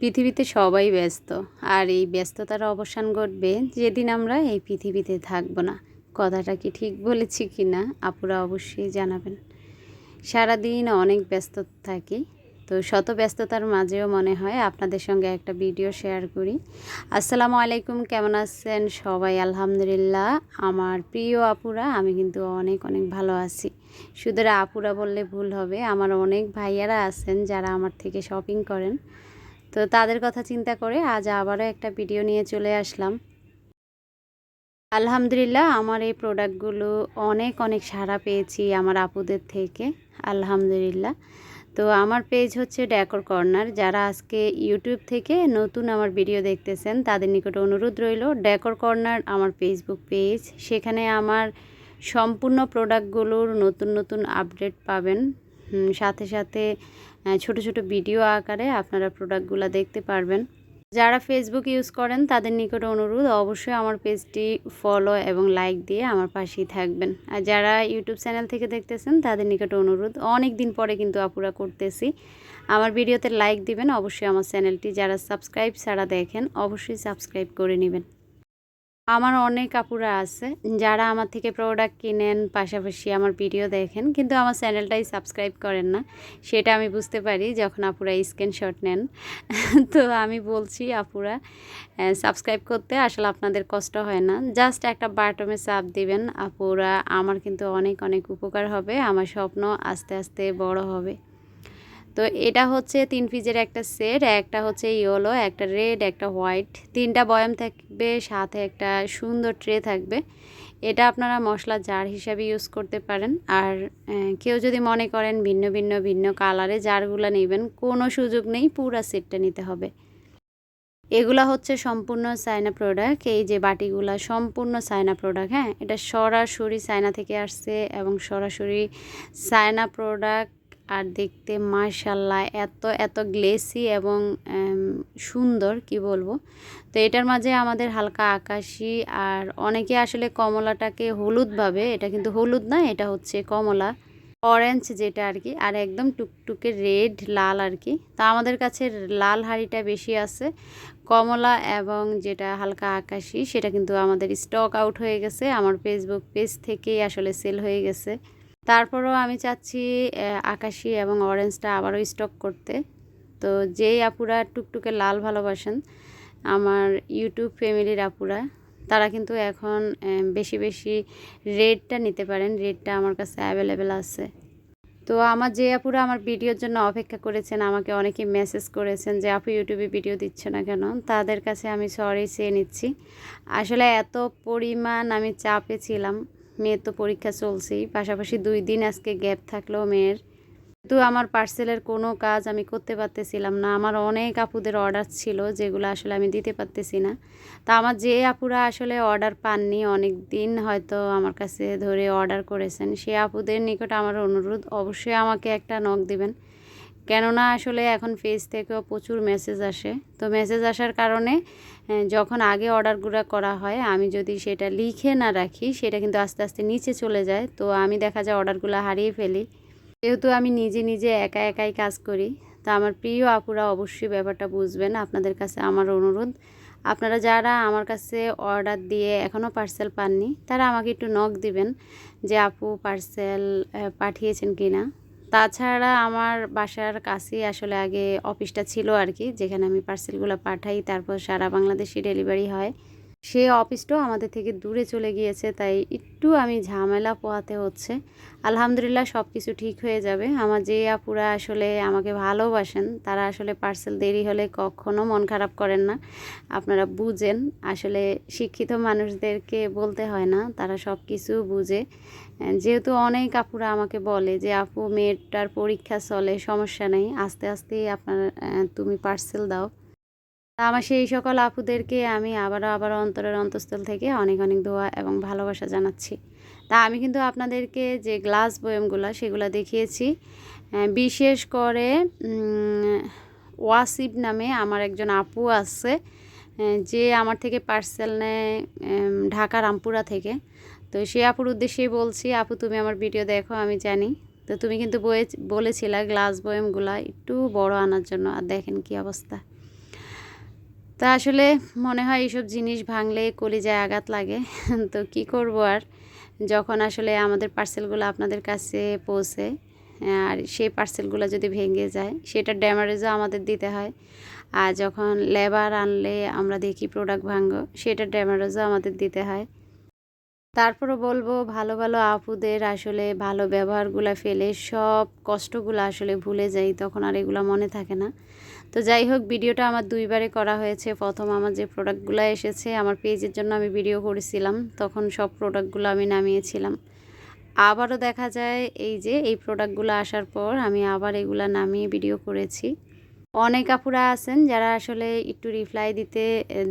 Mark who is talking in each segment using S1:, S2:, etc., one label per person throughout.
S1: পৃথিবীতে সবাই ব্যস্ত, আর এই ব্যস্ততার অবসান ঘটবে যেদিন আমরা এই পৃথিবীতে থাকবো না। কথাটা কি ঠিক বলেছি কি না আপুরা অবশ্যই জানাবেন। সারাদিন অনেক ব্যস্ত থাকি, তো শত ব্যস্ততার মাঝেও মনে হয় আপনাদের সঙ্গে একটা ভিডিও শেয়ার করি। আসসালামু আলাইকুম, কেমন আছেন সবাই? আলহামদুলিল্লাহ আমার প্রিয় আপুরা, আমি কিন্তু অনেক অনেক ভালো আছি। শুধু আপুরা বললে ভুল হবে, আমার অনেক ভাইয়ারা আছেন যারা আমার থেকে শপিং করেন, তো তাদের কথা চিন্তা করে আজ আবারও একটা ভিডিও নিয়ে চলে আসলাম। আলহামদুলিল্লাহ আমার এই প্রোডাক্টগুলো অনেক অনেক সাড়া পেয়েছি আমার আপুদের থেকে, আলহামদুলিল্লাহ। তো আমার পেজ হচ্ছে ডেকোর কর্নার। যারা আজকে ইউটিউব থেকে নতুন আমার ভিডিও দেখতেছেন তাদের নিকটে অনুরোধ রইল, ডেকোর কর্নার আমার ফেসবুক পেজ, সেখানে আমার সম্পূর্ণ প্রোডাক্টগুলোর নতুন নতুন আপডেট পাবেন। সাথে সাথে ছোট ছোট ভিডিও আকারে আপনারা প্রোডাক্টগুলো দেখতে পারবেন। যারা ফেসবুক ইউজ করেন তাদের নিকটে অনুরোধ, অবশ্যই আমার পেজটি ফলো এবং লাইক দিয়ে আমার পাশেই থাকবেন। আর যারা ইউটিউব চ্যানেল থেকে দেখতেছেন তাদের নিকটে অনুরোধ, অনেক দিন পরে কিন্তু আপুরা করতেছি, আমার ভিডিওতে লাইক দিবেন। অবশ্যই আমার চ্যানেলটি যারা সাবস্ক্রাইব ছাড়া দেখেন অবশ্যই সাবস্ক্রাইব করে নেবেন। আমার অনেক আপুরা আছে যারা আমার থেকে প্রোডাক্ট কিনেন, পাশাপাশি আমার ভিডিও দেখেন, কিন্তু আমার চ্যানেলটাই সাবস্ক্রাইব করেন না। সেটা আমি বুঝতে পারি যখন আপুরা স্ক্রিনশট নেন। তো আমি বলছি আপুরা সাবস্ক্রাইব করতে আসলে আপনাদের কষ্ট হয় না, জাস্ট একটা বাটনে চাপ দিবেন আপুরা, আমার কিন্তু অনেক অনেক উপকার হবে, আমার স্বপ্ন আস্তে আস্তে বড় হবে। তো এটা হচ্ছে 3 পিসের একটা সেট, একটা হচ্ছে ইয়েলো, একটা রেড, একটা হোয়াইট, 3টা বয়াম থাকবে, সাথে একটা সুন্দর ট্রে থাকবে। এটা আপনারা মশলা জার হিসাবে ইউজ করতে পারেন। আর কেউ যদি মনে করেন ভিন্ন ভিন্ন ভিন্ন কালারে জারগুলো নেবেন, কোনো সুযোগ নেই, পুরো সেটটা নিতে হবে। এগুলা হচ্ছে সম্পূর্ণ চায়না প্রোডাক্ট। এই যে বাটিগুলা সম্পূর্ণ চায়না প্রোডাক্ট। হ্যাঁ, এটা সরাসরি চায়না থেকে আসছে এবং সরাসরি চায়না প্রোডাক্ট। আর দেখতে মাশাআল্লাহ এত এত গ্লেসি এবং সুন্দর, কি বলবো। তো এটার মাঝে আমাদের হালকা আকাশি, আর অনেকে আসলে কমলাটাকে হলুদ ভাবে, এটা কিন্তু হলুদ না, এটা হচ্ছে কমলা, অরেঞ্জ যেটা আর কি, আর একদম টুকটুকে রেড লাল আর কি। তো আমাদের কাছে লাল হাঁড়িটা বেশি আছে, কমলা এবং যেটা হালকা আকাশি সেটা কিন্তু আমাদের স্টক আউট হয়ে গেছে, আমার ফেসবুক পেজ থেকেই আসলে সেল হয়ে গেছে। তারপরেও আমি চাচ্ছি আকাশি এবং অরেঞ্জটা আবারও স্টক করতে। তো যেই আপুরা টুকটুকে লাল ভালোবাসেন, আমার ইউটিউব ফ্যামিলির আপুরা, তারা কিন্তু এখন বেশি বেশি রেডটা নিতে পারেন, রেডটা আমার কাছে অ্যাভেলেবেল আছে। তো আমার যে আপুরা আমার ভিডিওর জন্য অপেক্ষা করেছেন, আমাকে অনেকে মেসেজ করেছেন যে আপু ইউটিউবে ভিডিও দিচ্ছ না কেন, তাদের কাছে আমি সরি চেয়ে নিচ্ছি। আসলে এত পরিমাণ আমি চাপে ছিলাম, মেয়ের তো পরীক্ষা চলছেই, পাশাপাশি 2 দিন আজকে গ্যাপ থাকলেও মেয়ের, কিন্তু আমার পার্সেলের কোনো কাজ আমি করতে পারতেছিলাম না। আমার অনেক আপুদের অর্ডার ছিল যেগুলো আসলে আমি দিতে পারতেছি না। তা আমার যে আপুরা আসলে অর্ডার পাননি, অনেক দিন হয়তো আমার কাছে ধরে অর্ডার করেছেন, সে আপুদের নিকট আমার অনুরোধ, অবশ্যই আমাকে একটা নক দিবেন। কেননা আসলে এখন পেজ থেকেও প্রচুর মেসেজ আসে। তো মেসেজ আসার কারণে যখন আগে অর্ডারগুলো করা হয়, আমি যদি সেটা লিখে না রাখি, সেটা কিন্তু আস্তে আস্তে নিচে চলে যায়, তো আমি দেখা যায় অর্ডারগুলো হারিয়ে ফেলি। যেহেতু আমি নিজে নিজে একা একাই কাজ করি, তো আমার প্রিয় আপুরা অবশ্যই ব্যাপারটা বুঝবেন। আপনাদের কাছে আমার অনুরোধ, আপনারা যারা আমার কাছে অর্ডার দিয়ে এখনও পার্সেল পাননি, তারা আমাকে একটু নক দিবেন যে আপু পার্সেল পাঠিয়েছেন কি না। তাছাড়া আমার বাসার কাছেই আসলে আগে অফিসটা ছিল আর কি, যেখানে আমি পার্সেলগুলো পাঠাই, তারপর সারা বাংলাদেশে ডেলিভারি হয়। সে অফিসটাও আমাদের থেকে দূরে চলে গিয়েছে, তাই একটু আমি ঝামেলা পোহাতে হচ্ছে। আলহামদুলিল্লাহ সব কিছু ঠিক হয়ে যাবে। আমার যে আপুরা আসলে আমাকে ভালোবাসেন, তারা আসলে পার্সেল দেরি হলে কখনো মন খারাপ করেন না। আপনারা বুঝেন, আসলে শিক্ষিত মানুষদেরকে বলতে হয় না, তারা সব কিছু বুঝে। যেহেতু অনেক আপুরা আমাকে বলে যে আপু মেয়েটার পরীক্ষা চলে, সমস্যা নেই, আস্তে আস্তেই আপনার তুমি পার্সেল দাও। আমার সেই সকল আপুদেরকে আমি আবারও অন্তরের অন্তঃস্থল থেকে অনেক অনেক দোয়া এবং ভালোবাসা জানাচ্ছি। তা আমি কিন্তু আপনাদেরকে যে গ্লাস বয়মগুলো সেগুলো দেখিয়েছি, বিশেষ করে ওয়াসিব নামে আমার একজন আপু আছে, যে আমার থেকে পার্সেল নেয় ঢাকা রামপুরা থেকে। তো সে আপুর উদ্দেশ্যেই বলছি, আপু তুমি আমার ভিডিও দেখো, আমি জানি। তো তুমি কিন্তু বলেছিলা গ্লাস বয়মগুলা একটু বড় আনার জন্য, আর দেখেন কি অবস্থা। তা আসলে মনে হয় এইসব জিনিস ভাঙলে কলিজায় আঘাত লাগে। তো কি করব আর, যখন আসলে আমাদের পার্সেলগুলো আপনাদের কাছে পৌঁছে আর সেই পার্সেলগুলো যদি ভেঙে যায় সেটার ড্যামারেজও আমাদের দিতে হয়। আর যখন লেবার আনলে আমরা দেখি প্রোডাক্ট ভাঙো, সেটার ড্যামারেজও আমাদের দিতে হয়। তারপরও বলবো ভালো ভালো আপুদের আসলে ভালো ব্যবহারগুলো ফেলে সব কষ্টগুলো আসলে ভুলে যাই, তখন আর এগুলো মনে থাকে না। তো যাই হোক, ভিডিওটা আমার দুইবারে করা হয়েছে। প্রথম আমার যে প্রোডাক্টগুলো এসেছে আমার পেজের জন্য আমি ভিডিও করেছিলাম, তখন সব প্রোডাক্টগুলো আমি নামিয়েছিলাম। আবারও দেখা যায় এই যে এই প্রোডাক্টগুলো আসার পর আমি আবার এগুলা নামিয়ে ভিডিও করেছি। অনেক আপুরা আছেন যারা আসলে একটু রিপ্লাই দিতে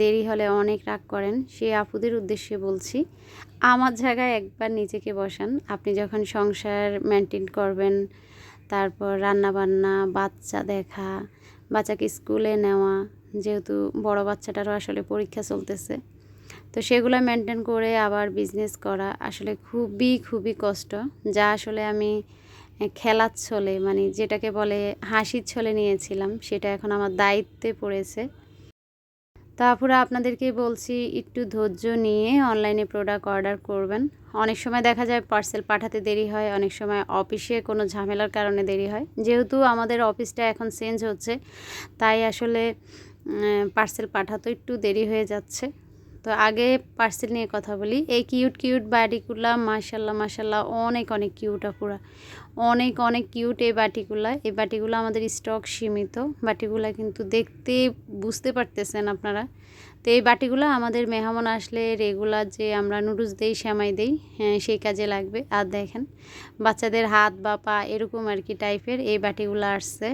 S1: দেরি হলে অনেক রাগ করেন, সেই আপুদের উদ্দেশ্যে বলছি, আমার জায়গায় একবার নিজেকে বসান। আপনি যখন সংসার মেনটেন করবেন, তারপর রান্নাবান্না, বাচ্চা দেখা, বাচ্চাকে স্কুলে নেওয়া, যেহেতু বড় বাচ্চাটারও আসলে পরীক্ষা চলতেছে, তো সেগুলো মেনটেন করে আবার বিজনেস করা আসলে খুবই খুবই কষ্ট। যা আসলে আমি খেলার ছলে, মানে যেটাকে বলে হাসির ছলে নিয়েছিলাম, সেটা এখন আমার দায়িত্বে পড়েছে। তারপরে আপনাদেরকে বলছি একটু ধৈর্য নিয়ে অনলাইনে প্রোডাক্ট অর্ডার করবেন। অনেক সময় দেখা যায় পার্সেল পাঠাতে দেরি হয়, অনেক সময় অফিসে কোনো ঝামেলার কারণে দেরি হয়। যেহেতু আমাদের অফিসটা এখন চেঞ্জ হচ্ছে, তাই আসলে পার্সেল পাঠাতে একটু দেরি হয়ে যাচ্ছে। তো আগে পার্সেল নিয়ে কথা বলি। এই কিউট কিউট বাটিগুলা মাশাল্লাহ মাশাল্লাহ অনেক অনেক কিউট আপুরা, অনেক অনেক কিউট এই বাটিগুলো আমাদের স্টক সীমিত। বাটিগুলো কিন্তু দেখতে বুঝতে পারতেছেন আপনারা। তো এই বাটিগুলো আমাদের মেহমান আসলে রেগুলার যে আমরা নুডলস দেই, সেমাই দেই, হ্যাঁ সেই কাজে লাগবে। আর দেখেন বাচ্চাদের হাত বা পা এরকম আর কি টাইপের এই বাটিগুলো আসছে।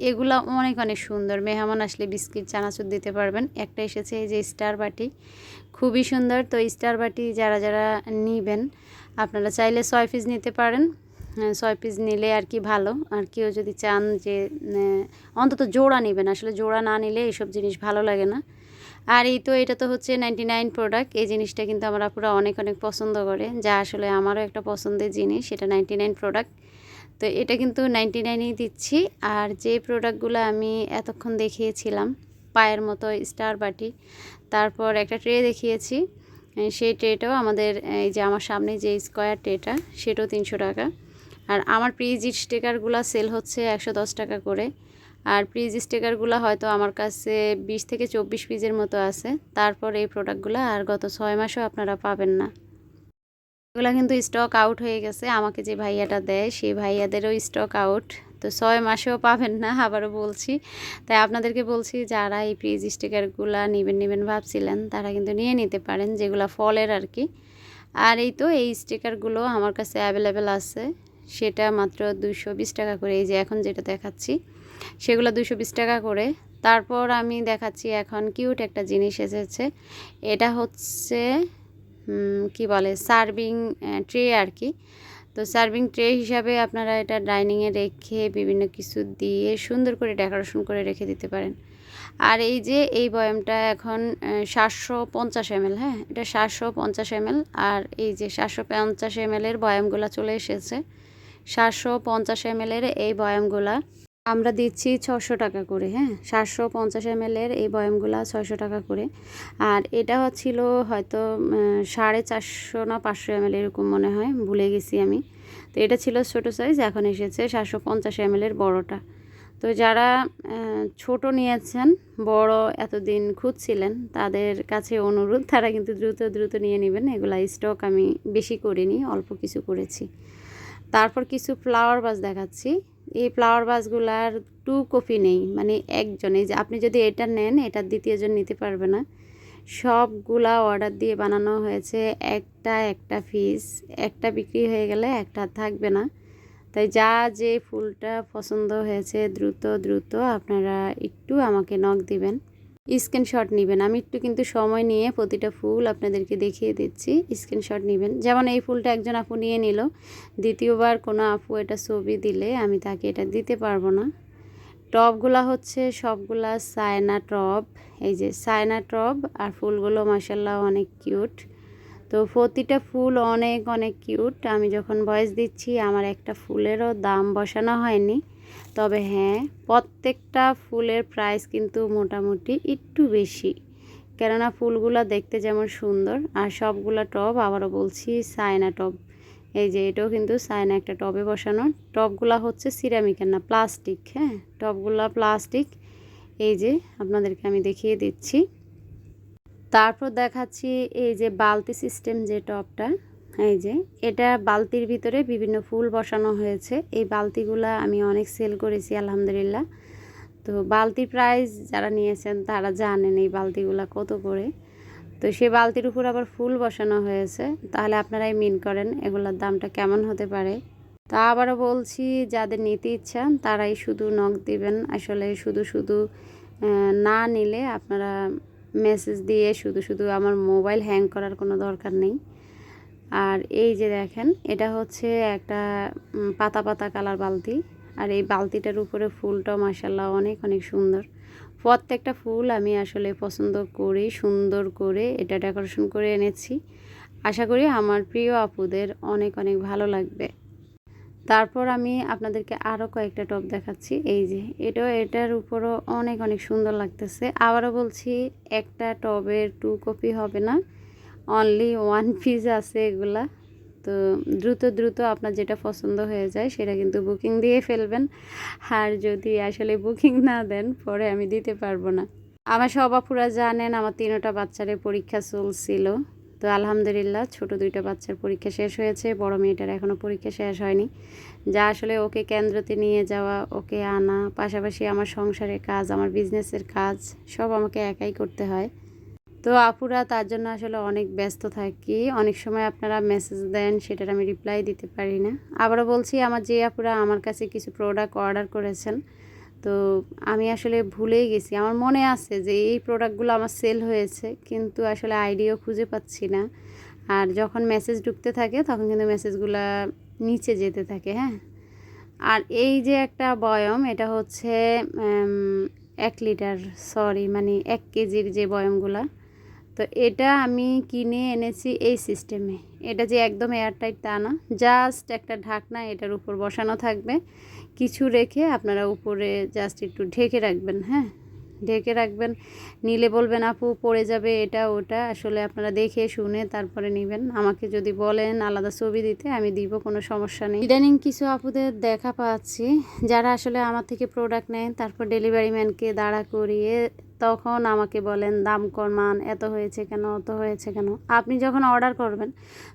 S1: এগুলা অনেক অনেক সুন্দর, মেহমান আসলে বিস্কিট চানাচুর দিতে পারবেন। একটা এসেছে এই যে স্টার বাটি, খুবই সুন্দর। তো স্টার বাটি যারা যারা নেবেন আপনারা চাইলে 6 পিস নিতে পারেন। 6 পিস নিলে আর কি ভালো। আর কেউ যদি চান যে অন্তত জোড়া নেবেন, আসলে জোড়া না নিলে এইসব জিনিস ভালো লাগে না। আর এই তো এটা তো হচ্ছে 99 প্রোডাক্ট। এই জিনিসটা কিন্তু আমার আপুরা অনেক অনেক পছন্দ করে, যা আসলে আমারও একটা পছন্দের জিনিস। এটা 99 প্রোডাক্ট। তো এটা কিন্তু 99ই দিচ্ছি। আর যে প্রোডাক্টগুলো আমি এতক্ষণ দেখিয়েছিলাম, পায়ের মতো স্টার বাটি, তারপর একটা ট্রে দেখিয়েছি, সেই ট্রেটাও আমাদের এই যে আমার সামনে যে স্কোয়ার ট্রেটা, সেটাও 300 টাকা। আর আমার প্রিজ স্টিকারগুলো সেল হচ্ছে 110 টাকা করে। আর প্রিজ স্টিকারগুলো হয়তো আমার কাছে 20 থেকে 24 পিসের মতো আছে। তারপর এই প্রোডাক্টগুলো আর গত 6 মাসেও আপনারা পাবেন না। এগুলো কিন্তু স্টক আউট হয়ে গেছে। আমাকে যে ভাইয়াটা দেয় সেই ভাইয়াদেরও স্টক আউট। তো 6 মাসেও পাবেন না, আবারও বলছি। তাই আপনাদেরকে বলছি যারা এই প্রিজ স্টিকারগুলো নেবেন ভাবছিলেন, তারা কিন্তু নিয়ে নিতে পারেন, যেগুলো ফলের আর কি। আর এই তো এই স্টিকারগুলো আমার কাছে অ্যাভেলেবেল আছে, সেটা মাত্র 220 টাকা করে। এই যে এখন যেটা দেখাচ্ছি সেগুলো 220 টাকা করে। তারপর আমি দেখাচ্ছি এখন কিউট একটা জিনিস এসেছে। এটা হচ্ছে কি বলে সার্ভিং ট্রে আর কি। তো সার্ভিং ট্রে হিসাবে আপনারা এটা ডাইনিংয়ে রেখে বিভিন্ন কিছু দিয়ে সুন্দর করে ডেকোরেশন করে রেখে দিতে পারেন। আর এই যে এই বয়ামটা এখন 750 ml, হ্যাঁ এটা 750 ml। আর এই যে 750 ml এর বয়ামগুলো চলে এসেছে। 750 ml এর এই বয়ামগুলা আমরা দিচ্ছি 600 টাকা করে, হ্যাঁ 750 ml এর এই বয়ামগুলা 600 টাকা করে। আর এটা হচ্ছিল হয়তো 450 না 500 ml এরকম মনে হয়, ভুলে গেছি আমি। তো এটা ছিল ছোটো সাইজ, এখন এসেছে 750 ml এর বড়টা। তো যারা ছোট নিয়েছেন, বড় এতদিন খুঁজছিলেন, তাদের কাছে অনুরোধ তারা কিন্তু দ্রুত দ্রুত নিয়ে নেবেন। এগুলা স্টক আমি বেশি করিনি, অল্প কিছু করেছি। তারপর কিছু ফ্লাওয়ার ভাস দেখাচ্ছি। এই ফ্লাওয়ার ভাসগুলার 2 কপি নেই, মানে একজন, এই যে আপনি যদি এটা নেন এটার দ্বিতীয়জন নিতে পারবে না। সবগুলা অর্ডার দিয়ে বানানো হয়েছে, একটা একটা পিস, একটা বিক্রি হয়ে গেলে একটা থাকবে না। তাই যা যে ফুলটা পছন্দ হয়েছে দ্রুত দ্রুত আপনারা একটু আমাকে নক দিবেন, স্ক্রিনশট নেবেন। আমি একটু কিন্তু সময় নিয়ে প্রতিটা ফুল আপনাদেরকে দেখিয়ে দিচ্ছি, স্ক্রিনশট নেবেন। যেমন এই ফুলটা একজন আপু নিয়ে নিল, দ্বিতীয়বার কোনো আপু এটা ছবি দিলে আমি তাকে এটা দিতে পারবো না। টবগুলা হচ্ছে সবগুলা চায়না টব, এই যে চায়না টব। আর ফুলগুলো মাশাল্লাহ অনেক কিউট। তো প্রতিটা ফুল অনেক অনেক কিউট। আমি যখন ভয়েস দিচ্ছি আমার একটা ফুলেরও দাম বসানো হয়নি, তবে হ্যাঁ, প্রত্যেকটা ফুলের প্রাইস কিন্তু মোটামুটি একটু বেশি, কেননা ফুলগুলো দেখতে যেমন সুন্দর, আর সবগুলা টব আবারও বলছি চায়না টব। এই যে এটাও কিন্তু চায়না একটা টবে বসানো। টবগুলা হচ্ছে সিরামিকের না, প্লাস্টিক। হ্যাঁ, টবগুলা প্লাস্টিক। এই যে আপনাদেরকে আমি দেখিয়ে দিচ্ছি। তারপর দেখাচ্ছি এই যে বালতি সিস্টেম যে টবটা, এই যে এটা বালতির ভিতরে বিভিন্ন ফুল বসানো হয়েছে। এই বালতিগুলা আমি অনেক সেল করেছি আলহামদুলিল্লাহ। তো বালতির প্রাইস যারা নিয়েছেন তারা জানেন এই বালতিগুলা কত করে। তো সেই বালতির উপর আবার ফুল বসানো হয়েছে, তাহলে আপনারাই মিন করেন এগুলোর দামটা কেমন হতে পারে। তা আবারও বলছি, যাদের নিতে ইচ্ছা তারাই শুধু নক দিবেন। আসলে শুধু শুধু না নিলে আপনারা মেসেজ দিয়ে শুধু শুধু আমার মোবাইল হ্যাং করার কোনো দরকার নেই। আর এই যে দেখেন, এটা হচ্ছে একটা পাতা পাতা কালার বালতি, আর এই বালতিটার উপরে ফুলটাও মাশাআল্লাহ অনেক অনেক সুন্দর। প্রত্যেকটা ফুল আমি আসলে পছন্দ করি, সুন্দর করে এটা ডেকোরেশন করে এনেছি। আশা করি আমার প্রিয় আপুদের অনেক অনেক ভালো লাগবে। তারপর আমি আপনাদেরকে আরও কয়েকটা টব দেখাচ্ছি। এই যে এটার উপরও অনেক অনেক সুন্দর লাগতেছে। আবারও বলছি, একটা টবের 2 কপি হবে না, অনলি 1 পিস আছে এগুলা। তো দ্রুত দ্রুত আপনার যেটা পছন্দ হয়ে যায় সেটা কিন্তু বুকিং দিয়ে ফেলবেন। আর যদি আসলে বুকিং না দেন পরে আমি দিতে পারবো না। আমার সব আপুরা জানেন আমার 3টা বাচ্চারে পরীক্ষা চলছিল। তো আলহামদুলিল্লাহ ছোট 2টা বাচ্চার পরীক্ষা শেষ হয়েছে, বড় মেয়েটার এখনও পরীক্ষা শেষ হয়নি। যা আসলে ওকে কেন্দ্রতে নিয়ে যাওয়া, ওকে আনা, পাশাপাশি আমার সংসারের কাজ, আমার বিজনেসের কাজ সব আমাকে একাই করতে হয়। তো আপুরা তার জন্য আসলে অনেক ব্যস্ত থাকি। অনেক সময় আপনারা মেসেজ দেন, সেটার আমি রিপ্লাই দিতে পারি না। আবারও বলছি, আমার যে আপুরা আমার কাছে কিছু প্রোডাক্ট অর্ডার করেছেন, তো আমি আসলে ভুলেই গেছি। আমার মনে আছে যে এই প্রোডাক্টগুলো আমার সেল হয়েছে, কিন্তু আসলে আইডিও খুঁজে পাচ্ছি না। আর যখন মেসেজ ঢুকতে থাকে তখন কিন্তু মেসেজগুলো নিচে যেতে থাকে। হ্যাঁ, আর এই যে একটা বয়ম, এটা হচ্ছে 1 লিটার, সরি মানে 1 কেজির যে বয়মগুলা। তো এটা আমি কিনে এনেছি এই সিস্টেমে। এটা যে একদম এয়ারটাইট তা না, জাস্ট একটা ঢাকনা এটার উপর বসানো থাকবে, কিছু রেখে আপনারা উপরে জাস্ট একটু ঢেকে রাখবেন। হ্যাঁ, ঢেকে রাখবেন। নিলে বলবেন আপু পড়ে যাবে এটা ওটা, আসলে আপনারা দেখে শুনে তারপরে নেবেন। আমাকে যদি বলেন আলাদা ছবি দিতে আমি দিব, কোনো সমস্যা নেই। ইদানিং কিছু আপুদের দেখা পাচ্ছি যারা আসলে আমার থেকে প্রোডাক্ট নেন, তারপর ডেলিভারি ম্যানকে দাঁড়া করিয়ে তখন আমাকে বলেন দাম কমান, এত হয়েছে কেন, অত হয়েছে কেন। আপনি যখন অর্ডার করবেন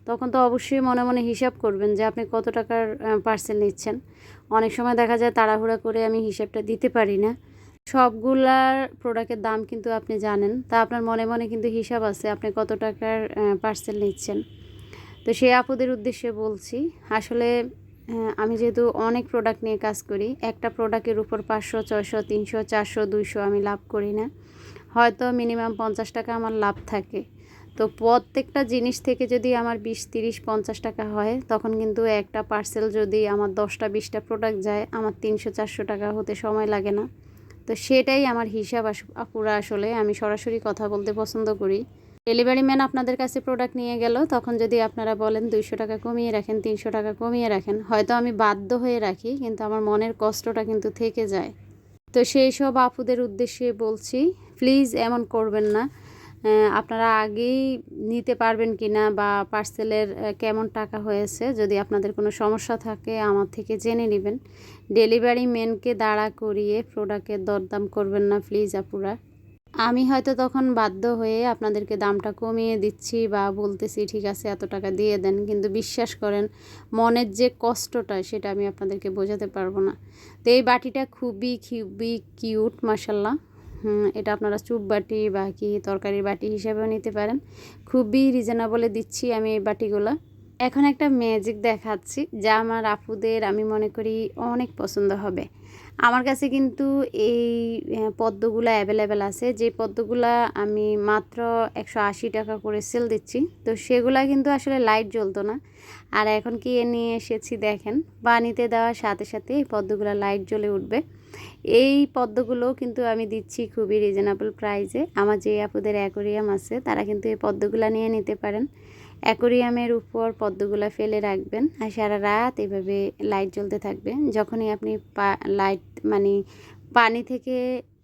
S1: তখন তো অবশ্যই মনে মনে হিসাব করবেন যে আপনি কত টাকার পার্সেল নিচ্ছেন। অনেক সময় দেখা যায় তাড়াহুড়া করে আমি হিসাবটা দিতে পারি না। সবগুলার প্রোডাক্টের দাম কিন্তু আপনি জানেন, তা আপনার মনে মনে কিন্তু হিসাব আছে আপনি কত টাকার পার্সেল নিচ্ছেন। তো সেই আপুদের উদ্দেশ্যে বলছি, আসলে আমি যেহেতু অনেক প্রোডাক্ট নিয়ে কাজ করি, একটা প্রোডাক্টের উপর 500, 600, 300, 400, 200 আমি লাভ করি না। হয়তো মিনিমাম 50 টাকা আমার লাভ থাকে। তো প্রত্যেকটা জিনিস থেকে যদি আমার 20, 30, 50 টাকা হয়, তখন কিন্তু একটা পার্সেল যদি আমার 10টা 20টা প্রোডাক্ট যায়, আমার 300, 400 টাকা হতে সময় লাগে না। তো সেটাই আমার হিসাব আপুরা। আসলে আমি সরাসরি কথা বলতে পছন্দ করি। ডেলিভারি ম্যান আপনাদের কাছে প্রোডাক্ট নিয়ে গেল, তখন যদি আপনারা বলেন 200 টাকা কমিয়ে রাখেন, 300 টাকা কমিয়ে রাখেন, হয়তো আমি বাধ্য হয়ে রাখি, কিন্তু আমার মনের কষ্টটা কিন্তু থেকে যায়। তো সেই সব আপুদের উদ্দেশ্যে বলছি, প্লিজ এমন করবেন না। আপনারা আগেই নিতে পারবেন কি না, বা পার্সেলের কেমন টাকা হয়েছে, যদি আপনাদের কোনো সমস্যা থাকে আমার থেকে জেনে নেবেন। ডেলিভারি ম্যানকে দাঁড়া করিয়ে প্রোডাক্টের দরদাম করবেন না প্লিজ আপুরা। আমি হয়তো তখন বাধ্য হয়ে আপনাদেরকে দামটা কমিয়ে দিচ্ছি বা বলতেছি ঠিক আছে এত টাকা দিয়ে দেন, কিন্তু বিশ্বাস করেন মনের যে কষ্টটা সেটা আমি আপনাদেরকে বোঝাতে পারবো না। তো এই বাটিটা খুবই খুবই কিউট মাশাল্লাহ। এটা আপনারা চুপ বাটি বা কি তরকারির বাটি হিসেবেও নিতে পারেন। খুবই রিজনেবলে দিচ্ছি আমি এই বাটিগুলো। এখন একটা ম্যাজিক দেখাচ্ছি যা আমার আপুদের আমি মনে করি অনেক পছন্দ হবে। আমার কাছে কিন্তু এই পদ্মগুলো অ্যাভেলেবেল আছে, যে পদ্মগুলা আমি মাত্র 180 টাকা করে সেল দিচ্ছি। তো সেগুলা কিন্তু আসলে লাইট জ্বলতো না, আর এখন কি নিয়ে এসেছি দেখেন, পানিতে দেওয়ার সাথে সাথে এই পদ্মগুলো লাইট জ্বলে উঠবে। এই পদ্মগুলো কিন্তু আমি দিচ্ছি খুবই রিজনেবল প্রাইসে। আমার যে আপুদের অ্যাকোরিয়াম আছে তারা কিন্তু এই পদ্মগুলো নিয়ে নিতে পারেন। অ্যাকোরিয়ামের উপর পদ্মগুলো ফেলে রাখবেন আর সারা রাত এভাবে লাইট জ্বলতে থাকবে। যখনই আপনি লাইট মানে পানি থেকে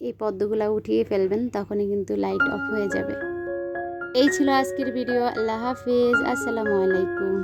S1: এই পদ্মগুলো উঠিয়ে ফেলবেন তখনই কিন্তু লাইট অফ হয়ে যাবে। এই ছিল আজকের ভিডিও। আল্লাহ হাফিজ, আসসালামু আলাইকুম।